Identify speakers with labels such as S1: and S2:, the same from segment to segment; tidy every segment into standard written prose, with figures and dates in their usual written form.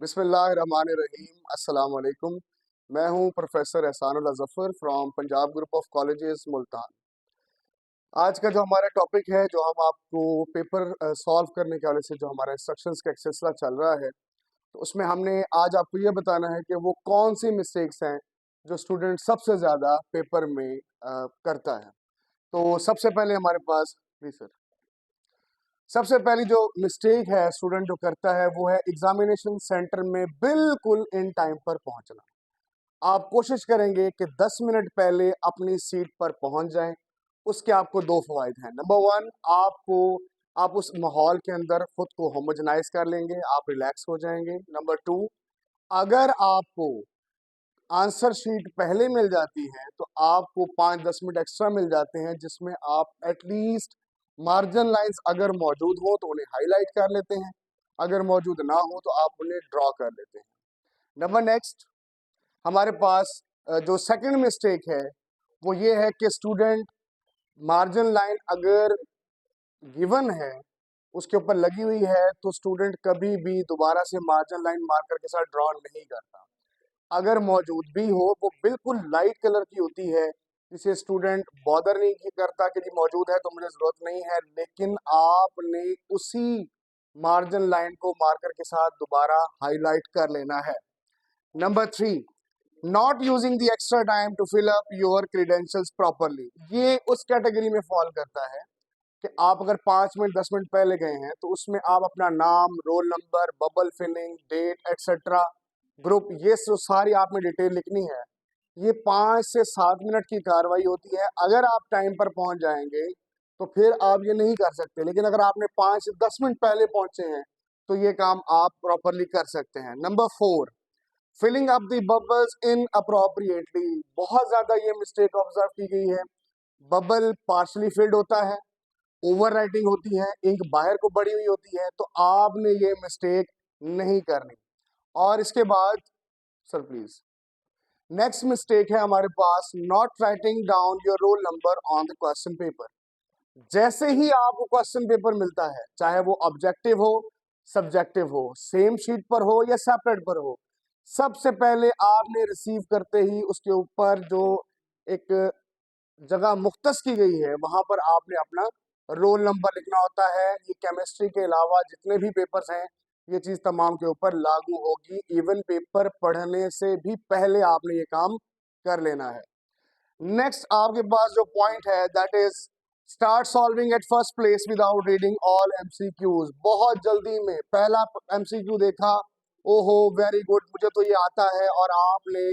S1: बिस्मिल्लाहिर्रहमानिर्रहीम। अस्सलाम वालेकुम। मैं हूं professor Ehsanullah Zafar from Punjab group of colleges Multan. आज का जो हमारा टॉपिक है, जो हम आपको पेपर सॉल्व करने के हवाले से जो हमारा इंस्ट्रक्शंस का एक सिलसिला चल रहा है, तो उसमें हमने आज आपको ये बताना है कि वो कौन सी मिस्टेक्स हैं जो स्टूडेंट सबसे ज़्यादा पेपर में करता है। तो सबसे पहले हमारे पास, जी सर, सबसे पहली जो मिस्टेक है स्टूडेंट जो करता है वो है एग्जामिनेशन सेंटर में बिल्कुल इन टाइम पर पहुंचना। आप कोशिश करेंगे कि 10 मिनट पहले अपनी सीट पर पहुंच जाएं। उसके आपको दो फायदे हैं। नंबर वन, आप उस माहौल के अंदर खुद को होमोजेनाइज कर लेंगे, आप रिलैक्स हो जाएंगे। नंबर टू, अगर आपको आंसर शीट पहले मिल जाती है तो आपको 5-10 मिनट एक्स्ट्रा मिल जाते हैं, जिसमें आप एटलीस्ट मार्जिन लाइंस अगर मौजूद हो तो उन्हें हाईलाइट कर लेते हैं, अगर मौजूद ना हो तो आप उन्हें ड्रॉ कर लेते हैं। नंबर नेक्स्ट, हमारे पास जो सेकंड मिस्टेक है वो ये है कि स्टूडेंट मार्जिन लाइन अगर गिवन है, उसके ऊपर लगी हुई है, तो स्टूडेंट कभी भी दोबारा से मार्जिन लाइन मार्कर के साथ ड्रॉ नहीं करता। अगर मौजूद भी हो वो बिल्कुल लाइट कलर की होती है, जिसे स्टूडेंट बॉदर नहीं करता कि जी मौजूद है तो मुझे जरूरत नहीं है, लेकिन आपने उसी मार्जिन लाइन को मार्कर के साथ दोबारा हाईलाइट कर लेना है। Number three, not using the extra time to fill up your credentials properly. ये उस कैटेगरी में फॉल करता है कि आप अगर 5 मिनट 10 मिनट पहले गए हैं तो उसमें आप अपना नाम, roll number, bubble filling, date etcetera, group, ये सारी आपने डिटेल लिखनी है। ये 5 से 7 मिनट की कार्रवाई होती है। अगर आप टाइम पर पहुंच जाएंगे तो फिर आप ये नहीं कर सकते, लेकिन अगर आपने 5 से 10 मिनट पहले पहुंचे हैं तो ये काम आप प्रॉपरली कर सकते हैं। Number four, filling up the bubbles in appropriately. बहुत ज्यादा ये मिस्टेक ऑब्जर्व की गई है। बबल पार्शली फिल्ड होता है, ओवर राइटिंग होती है, इंक बाहर को बढ़ी हुई होती है, तो आपने ये मिस्टेक नहीं करनी। और इसके बाद, सर प्लीज, नेक्स्ट मिस्टेक है हमारे पास not writing down your roll number on the question paper. जैसे ही आपको क्वेश्चन पेपर मिलता है, चाहे वो ऑब्जेक्टिव हो, सब्जेक्टिव हो, सेम शीट पर हो या सेपरेट पर हो, सबसे पहले आपने रिसीव करते ही उसके ऊपर जो एक जगह मुख्तस की गई है वहां पर आपने अपना रोल नंबर लिखना होता है। ये केमिस्ट्री के अलावा जितने भी पेपर्स हैं, ये चीज तमाम के ऊपर लागू होगी। इवन पेपर पढ़ने से भी पहले आपने ये काम कर लेना है। नेक्स्ट आपके पास जो पॉइंट है that is start solving at first place without reading all MCQs. बहुत जल्दी में पहला एमसीक्यू देखा, ओहो वेरी गुड, मुझे तो ये आता है, और आपने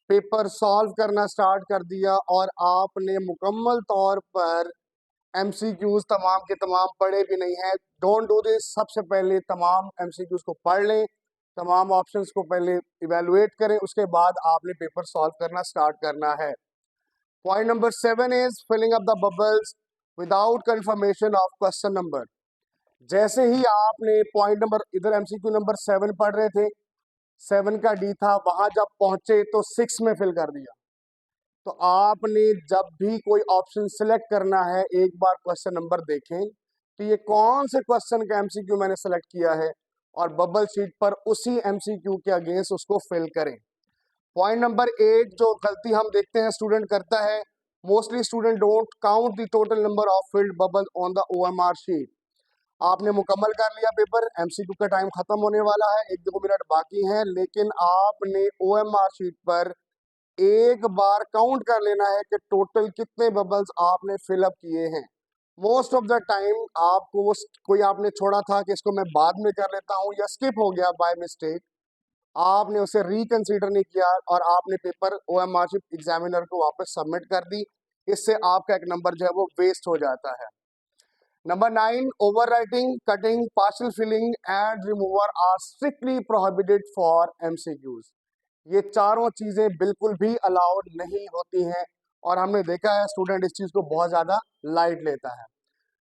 S1: पेपर सॉल्व करना स्टार्ट कर दिया और आपने मुकम्मल तौर पर एमसीक्यूज तमाम के तमाम पढ़े भी नहीं है। Don't do this. सबसे पहले तमाम एमसीक्यूज को पढ़ लें, तमाम ऑप्शंस को पहले इवेलुएट करें, उसके बाद आपने पेपर सॉल्व करना स्टार्ट करना है। Point number seven is filling up the bubbles without confirmation of question number. जैसे ही आपने पॉइंट नंबर, इधर एमसीक्यू नंबर 7 पढ़ रहे थे, 7 का डी था, वहां जब पहुंचे तो 6 में फिल कर दिया। तो आपने जब भी कोई ऑप्शन सिलेक्ट करना है, एक बार क्वेश्चन नंबर देखें तो ये कौन से क्वेश्चन का एमसीक्यू मैंने सेलेक्ट किया है, और बबल शीट पर उसी एमसीक्यू के अगेंस्ट उसको फिल करें। पॉइंट नंबर 8, जो गलती हम देखते हैं स्टूडेंट करता है, mostly student don't count the total number of field bubble on the OMR sheet. आपने मुकम्मल कर लिया पेपर, एमसीक्यू का टाइम खत्म होने वाला है, 1-2 मिनट बाकी हैं, लेकिन आपने ओएमआर शीट पर एक बार काउंट कर लेना है कि टोटल कितने बबल्स आपने फिलअप किए हैं। मोस्ट ऑफ द टाइम आपको कोई आपने छोड़ा था कि इसको मैं बाद में कर लेता हूं, या स्किप हो गया बाय मिस्टेक, आपने उसे रिकंसीडर नहीं किया और आपने पेपर ओएमआर शीट एग्जामिनर को वापस सबमिट कर दी। इससे आपका एक नंबर जो है वो वेस्ट हो जाता है। Number 9, over writing, cutting, partial filling and remover are strictly prohibited for MCQs. ये चारों चीजें बिल्कुल भी अलाउड नहीं होती हैं, और हमने देखा है स्टूडेंट इस चीज को बहुत ज्यादा लाइट लेता है।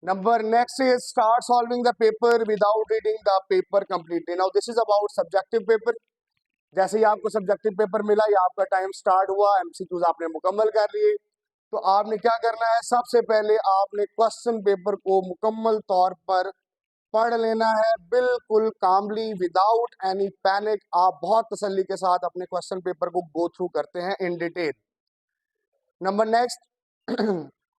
S1: Number next is start solving the paper without reading the paper completely. Now this is about subjective paper. जैसे ही आपको सब्जेक्टिव पेपर मिला या आपका टाइम स्टार्ट हुआ, एमसीक्यूज आपने मुकम्मल कर लिए, तो आपने क्या करना है, सबसे पहले आपने क्वेश्चन पेपर को मुकम्मल तौर पर पढ़ लेना है बिल्कुल कामली, विदाउट एनी पैनिक। आप बहुत तसल्ली के साथ अपने क्वेश्चन पेपर को गो थ्रू करते हैं इन डिटेल। नंबर नेक्स्ट,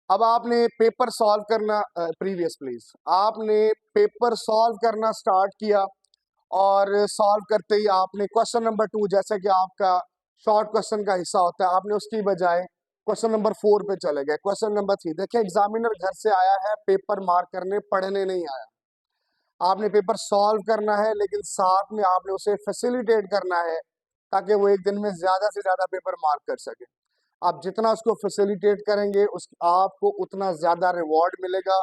S1: अब आपने पेपर सॉल्व करना, प्रीवियस प्लीज, आपने पेपर सॉल्व करना स्टार्ट किया और सॉल्व करते ही आपने क्वेश्चन नंबर 2, जैसे कि आपका शॉर्ट क्वेश्चन का हिस्सा होता है, आपने उसकी बजाय क्वेश्चन नंबर 4 पे चले गए। क्वेश्चन नंबर 3, देखिए एग्जामिनर घर से आया है पेपर मार्क करने, पढ़ने नहीं आया। आपने पेपर सॉल्व करना है, लेकिन साथ में आपने उसे फैसिलिटेट करना है ताकि वो एक दिन में ज्यादा से ज्यादा पेपर मार्क कर सके। आप जितना उसको फैसिलिटेट करेंगे उस आपको उतना ज्यादा रिवॉर्ड मिलेगा।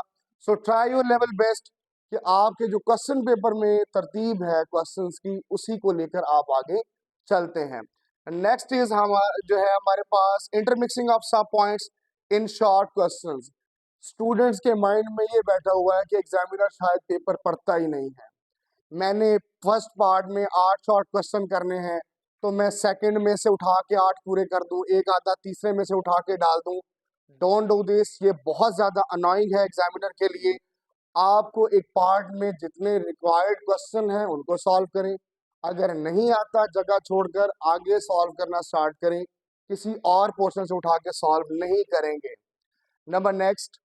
S1: So try your level best कि आपके जो क्वेश्चन पेपर में तरतीब है क्वेश्चंस की, उसी को लेकर आप आगे चलते हैं। नेक्स्ट इज हमारा जो है हमारे पास इंटरमिक्सिंग ऑफ सब points in short questions. Students के माइंड में ये बैठा हुआ है कि एग्जामिनर शायद पेपर पढ़ता ही नहीं है। मैंने फर्स्ट पार्ट में 8 शॉर्ट क्वेश्चन करने हैं, तो मैं सेकंड में से उठा के 8 पूरे कर दूं, एक आधा तीसरे में से उठा के डाल दूं। डोंट डू दिस, ये बहुत ज्यादा अनोइंग है एग्जामिनर के लिए। आपको एक पार्ट में जितने रिक्वायर्ड क्वेश्चन हैं उनको सॉल्व करें। अगर नहीं आता, जगह छोड़कर आगे सॉल्व करना स्टार्ट करें, किसी और पोर्शन से उठा के सॉल्व नहीं करेंगे। नंबर नेक्स्ट,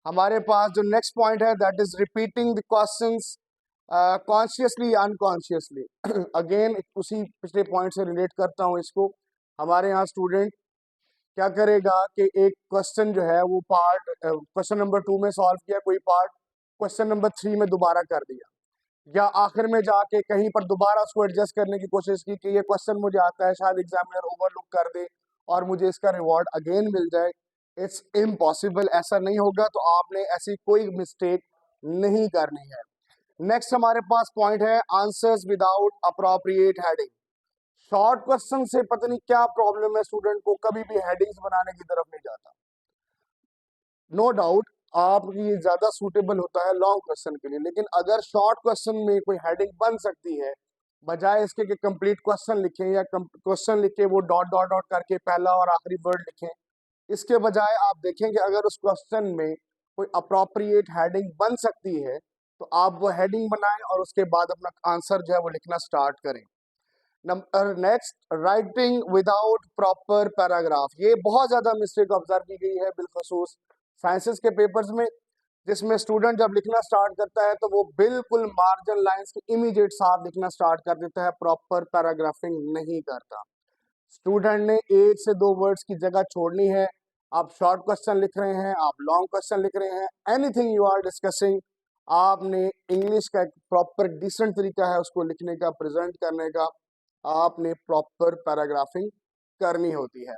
S1: हमारे पास जो नेक्स्ट पॉइंट है that is repeating the questions consciously unconsciously. Again उसी पिछले पॉइंट से रिलेट करता हूँ इसको। हमारे यहाँ स्टूडेंट क्या करेगा कि एक क्वेश्चन जो है वो पार्ट क्वेश्चन नंबर 2 में सॉल्व किया, कोई पार्ट क्वेश्चन नंबर 3 में दोबारा कर दिया, या आखिर में जाके कहीं पर दोबारा उसको एडजस्ट करने की कोशिश की कि ये क्वेश्चन मुझे आता है, शायद एग्जामिनर ओवरलुक कर दे और मुझे इसका रिवॉर्ड अगेन मिल जाए। इट्स इम्पॉसिबल, ऐसा नहीं होगा। तो आपने ऐसी कोई मिस्टेक नहीं करनी है। नेक्स्ट हमारे पास पॉइंट है answers without appropriate heading. Short question से पता नहीं क्या प्रॉब्लम है, स्टूडेंट को कभी भी हेडिंग्स बनाने की तरफ नहीं जाता। नो डाउट आप ये ज्यादा सूटेबल होता है लॉन्ग क्वेश्चन के लिए, लेकिन अगर शॉर्ट क्वेश्चन में कोई हेडिंग बन सकती है, बजाय इसके कि कंप्लीट क्वेश्चन लिखें या क्वेश्चन लिख के वो डॉट डॉट डॉट करके पहला और आखिरी वर्ड लिखें, इसके बजाय आप देखें कि अगर उस क्वेश्चन में कोई अप्रोप्रिएट हेडिंग बन सकती है तो आप वो हेडिंग बनाएं और उसके बाद अपना आंसर जो है वो लिखना स्टार्ट करें। Number next, writing without proper paragraph. ये बहुत ज्यादा मिस्टेक ऑब्जर्व की गई है बिलखसूस साइंसेस के पेपर्स में, जिसमें स्टूडेंट जब लिखना स्टार्ट करता है तो वो बिल्कुल मार्जिन लाइंस के इमीडिएट साथ लिखना स्टार्ट कर देता है, प्रॉपर पैराग्राफिंग नहीं करता। स्टूडेंट ने एक से दो वर्ड्स की जगह छोड़नी है। आप शॉर्ट क्वेश्चन लिख रहे हैं, आप लॉन्ग क्वेश्चन लिख रहे हैं, एनीथिंग यू आर डिस्कसिंग, आपने इंग्लिश का एक प्रॉपर डिसेंट तरीका है उसको लिखने का, प्रेजेंट करने का, आपने प्रॉपर पैराग्राफिंग करनी होती है।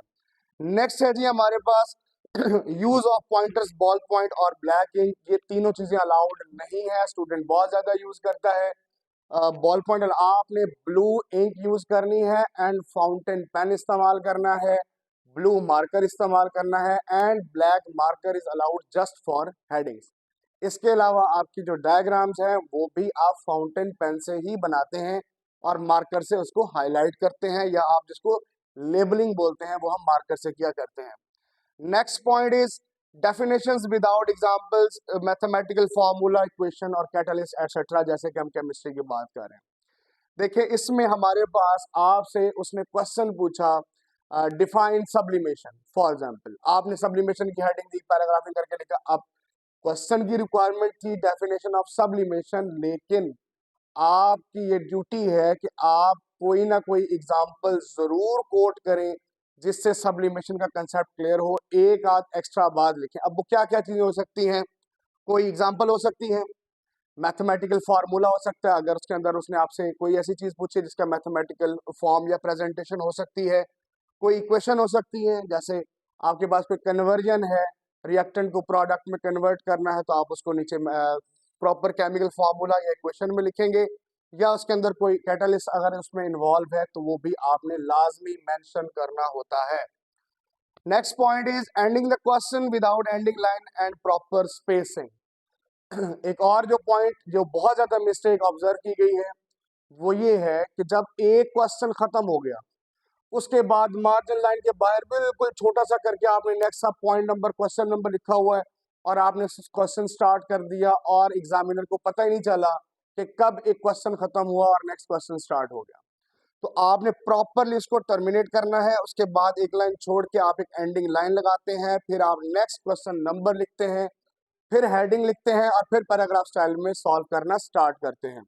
S1: नेक्स्ट है जी हमारे पास use of pointers, ball point और ब्लैक इंक। ये तीनों चीजें अलाउड नहीं है, स्टूडेंट बहुत ज्यादा यूज करता है। बॉल पॉइंट आपने ब्लू इंक यूज करनी है एंड फाउंटेन पेन इस्तेमाल करना है, ब्लू मार्कर इस्तेमाल करना है and black marker is allowed just for headings. इसके अलावा आपकी जो डायग्राम्स हैं वो भी आप फाउंटेन पेन से ही बनाते हैं और मार्कर से उसको हाईलाइट करते हैं, या आप जिसको लेबलिंग बोलते हैं वो हम मार्कर से किया करते हैं। Next point is definitions without examples, mathematical formula, equation और कैटलिस्ट एटसेट्रा, जैसे कि हम केमिस्ट्री की बात कर रहे हैं। देखिए इसमें हमारे पास आपसे उसने क्वेश्चन पूछा डिफाइन सब्लिमेशन। फॉर एग्जांपल आपने सब्लिमेशन की हेडिंग दी, पैराग्राफिंग करके लिखा। अब क्वेश्चन की रिक्वायरमेंट थी डेफिनेशन ऑफ सब्लिमेशन, लेकिन आपकी ये ड्यूटी है कि आप कोई ना कोई एग्जाम्पल जरूर कोट करें जिससे सब्लिमेशन का कंसेप्ट क्लियर हो। एक आध एक्स्ट्रा बात लिखें। अब वो क्या क्या चीजें हो सकती हैं, कोई एग्जाम्पल हो सकती है, मैथमेटिकल फार्मूला हो सकता है, अगर उसके अंदर उसने आपसे कोई ऐसी चीज पूछी जिसका मैथमेटिकल फॉर्म या प्रेजेंटेशन हो सकती है, कोई इक्वेशन हो सकती है, जैसे आपके पास कोई कन्वर्जन है, रिएक्टेंट को प्रोडक्ट में कन्वर्ट करना है तो आप उसको नीचे प्रॉपर केमिकल फार्मूला या इक्वेशन में लिखेंगे, या उसके अंदर कोई कैटलिस्ट अगर उसमें इन्वॉल्व है तो वो भी आपने लाजमी मेंशन करना होता है। Next point is ending the question without ending line and proper spacing. एक और जो पॉइंट जो बहुत ज्यादा मिस्टेक ऑब्जर्व की गई है वो ये है कि जब एक क्वेश्चन खत्म हो गया उसके बाद मार्जिन लाइन के बाहर बिल्कुल छोटा सा करके आपने नेक्स्ट सब पॉइंट नंबर क्वेश्चन नंबर लिखा हुआ है, और आपने क्वेश्चन स्टार्ट कर दिया और एग्जामिनर को पता ही नहीं चला कि कब एक क्वेश्चन खत्म हुआ और नेक्स्ट क्वेश्चन स्टार्ट हो गया। तो आपने प्रॉपरली इसको टर्मिनेट करना है, उसके बाद एक लाइन छोड़ के आप एक एंडिंग लाइन लगाते हैं, फिर आप नेक्स्ट क्वेश्चन नंबर लिखते हैं, फिर हेडिंग लिखते हैं और फिर पैराग्राफ स्टाइल में सॉल्व करना स्टार्ट करते हैं।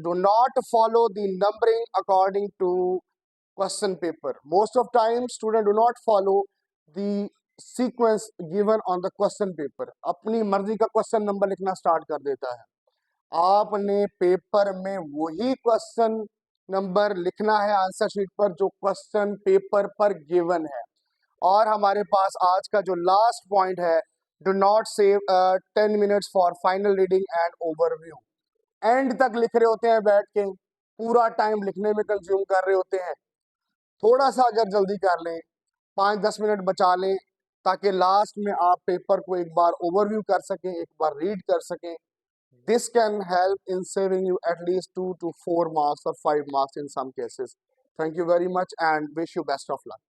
S1: Do not follow the numbering according to question paper. Most of time student do not follow the sequence given on the question paper. अपनी मर्जी का क्वेश्चन नंबर लिखना स्टार्ट कर देता है। आपने पेपर में वही क्वेश्चन नंबर लिखना है आंसर शीट पर जो क्वेश्चन पेपर पर गिवन है। और हमारे पास आज का जो लास्ट पॉइंट है, do not save 10 minutes for final reading and overview. And तक लिख रहे होते हैं बैठ के, पूरा टाइम लिखने में कंज्यूम कर रहे होते हैं। थोड़ा सा अगर जल्दी कर लें, 5-10 मिनट बचा लें, ताकि लास्ट में आप पेपर को एक बार ओवरव्यू कर सकें, एक बार रीड कर सकें। This can help in saving you at least 2 to 4 marks or 5 marks in some cases. Thank you very much and wish you best of luck.